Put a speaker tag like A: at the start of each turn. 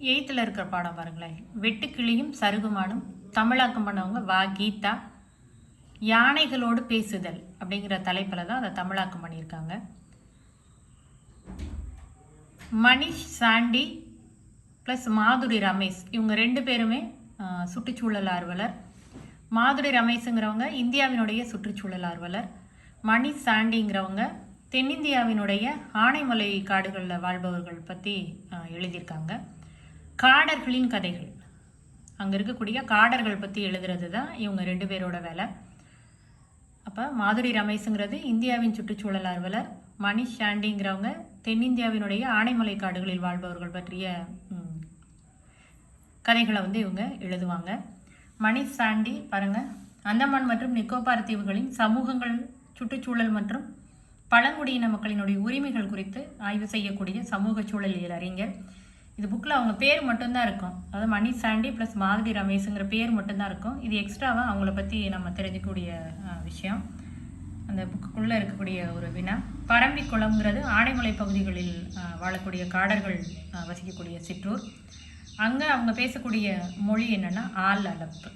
A: எயித்தில் இருக்கிற பாடம் பாருங்களேன். வெட்டுக்கிளியும் சருகுமானும் தமிழாக்கம் பண்ணவங்க வா கீதா. யானைகளோடு பேசுதல் அப்படிங்கிற தலைப்பில் தான் அதை தமிழாக்கம் பண்ணியிருக்காங்க. மணிஷ் சாண்டி ப்ளஸ் மாதுரி ரமேஷ், இவங்க 2 பேருமே சுற்றுச்சூழல் ஆர்வலர். மாதுரி ரமேஷுங்கிறவங்க இந்தியாவினுடைய சுற்றுச்சூழல் ஆர்வலர். மணிஷ் சாண்டிங்கிறவங்க தென்னிந்தியாவினுடைய ஆனைமலை காடுகளில் வாழ்பவர்கள் பற்றி எழுதியிருக்காங்க. காடர்களின் கதைகள், அங்கே இருக்கக்கூடிய காடர்கள் பற்றி எழுதுறது தான் இவங்க 2 பேரோட வேலை. அப்போ மாதுரி ரமேஷுங்கிறது இந்தியாவின் சுற்றுச்சூழல் ஆர்வலர், மணிஷ் சாண்டிங்கிறவங்க தென்னிந்தியாவினுடைய ஆனைமலை காடுகளில் வாழ்பவர்கள் பற்றிய கதைகளை இவங்க எழுதுவாங்க. மணிஷ் சாண்டி பாருங்கள், அந்தமான் மற்றும் நிக்கோபார் தீவுகளின் சமூகங்கள், சுற்றுச்சூழல் மற்றும் பழங்குடியின மக்களினுடைய உரிமைகள் குறித்து ஆய்வு செய்யக்கூடிய சமூக சூழலியல் அறிஞர். இது புக்கில் அவங்க பேர் மட்டும்தான் இருக்கும். அதாவது மணிஷ் சாண்டி ப்ளஸ் மாதுரி ரமேஷுங்கிற பேர் மட்டும்தான் இருக்கும். இது எக்ஸ்ட்ராவாக அவங்கள பற்றி நம்ம தெரிஞ்சுக்கூடிய விஷயம். அந்த புக்குக்குள்ளே இருக்கக்கூடிய ஒரு வினா. பரம்பிக்குளம்ங்கிறது ஆனைமலை பகுதிகளில் வாழக்கூடிய காடர்கள் வசிக்கக்கூடிய சிற்றூர். அங்கே அவங்க பேசக்கூடிய மொழி என்னென்னா ஆள் அளப்பு.